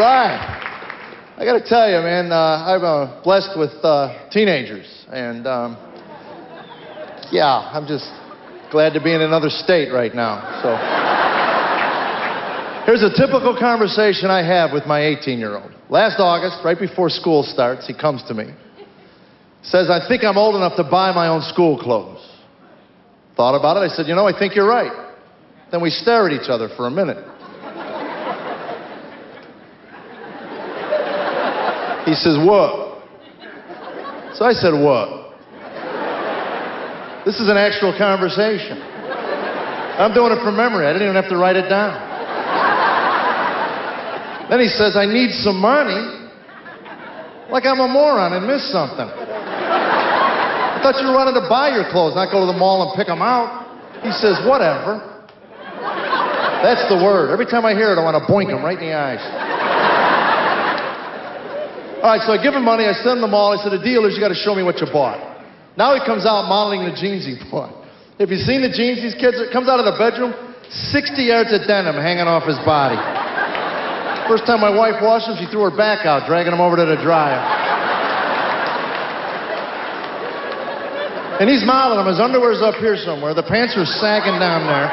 All right. I got to tell you, man, I'm blessed with teenagers. And, yeah, I'm just glad to be in another state right now. So, here's a typical conversation I have with my 18-year-old. Last August, right before school starts, he comes to me. Says, I think I'm old enough to buy my own school clothes. Thought about it. I said, you know, I think you're right. Then we stare at each other for a minute. He says, what? So I said, what? This is an actual conversation. I'm doing it from memory. I didn't even have to write it down. Then he says, I need some money. Like I'm a moron and missed something. I thought you were running to buy your clothes, not go to the mall and pick them out. He says, whatever. That's the word. Every time I hear it, I want to boink him right in the eyes. All right, so I give him money. I send him to the mall. I said, the deal is you got to show me what you bought. Now he comes out modeling the jeans he bought. Have you seen the jeans these kids? It comes out of the bedroom, 60 yards of denim hanging off his body. First time my wife washed them, she threw her back out, dragging them over to the dryer. And he's modeling them. His underwear's up here somewhere. The pants are sagging down there.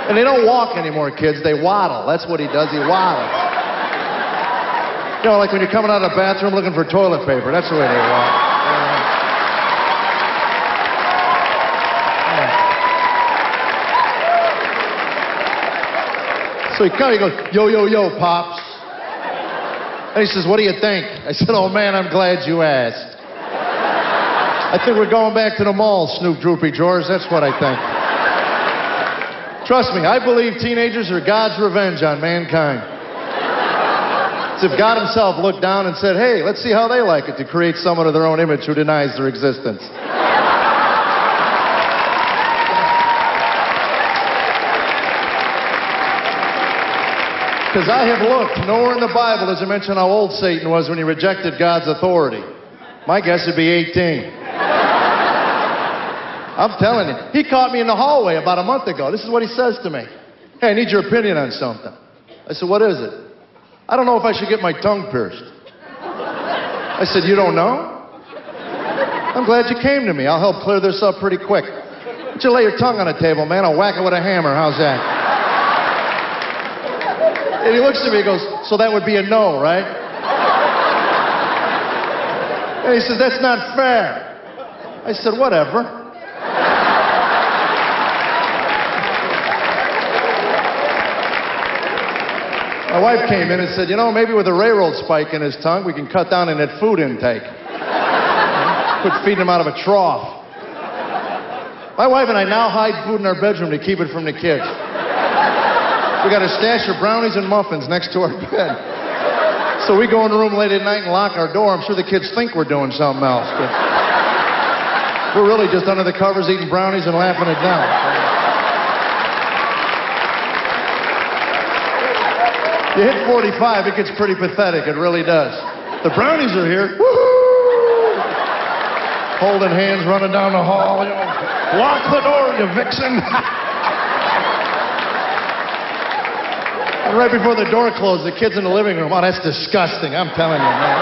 And they don't walk anymore, kids. They waddle. That's what he does. He waddles. You know, like when you're coming out of the bathroom looking for toilet paper. That's the way they walk. So he goes, yo, yo, yo, Pops. And he says, what do you think? I said, oh, man, I'm glad you asked. I think we're going back to the mall, Snoop Droopy George. That's what I think. Trust me, I believe teenagers are God's revenge on mankind. It's if God himself looked down and said, hey, let's see how they like it to create someone of their own image who denies their existence. Because I have looked. Nowhere in the Bible does it mention how old Satan was when he rejected God's authority. My guess would be 18. I'm telling you. He caught me in the hallway about a month ago. This is what he says to me. Hey, I need your opinion on something. I said, what is it? I don't know if I should get my tongue pierced. I said, you don't know? I'm glad you came to me. I'll help clear this up pretty quick. Why don't you lay your tongue on the table, man? I'll whack it with a hammer. How's that? And he looks at me and goes, so that would be a no, right? And he says, that's not fair. I said, whatever. My wife came in and said, you know, maybe with a railroad spike in his tongue, we can cut down on that food intake. Quit feeding him out of a trough. My wife and I now hide food in our bedroom to keep it from the kids. We got a stash of brownies and muffins next to our bed. So we go in the room late at night and lock our door. I'm sure the kids think we're doing something else, but we're really just under the covers eating brownies and laughing it down. You hit 45, it gets pretty pathetic. It really does. The brownies are here. Woo-hoo! Holding hands, running down the hall. You know, lock the door, you vixen. And right before the door closed, the kids in the living room. Oh, that's disgusting. I'm telling you, man.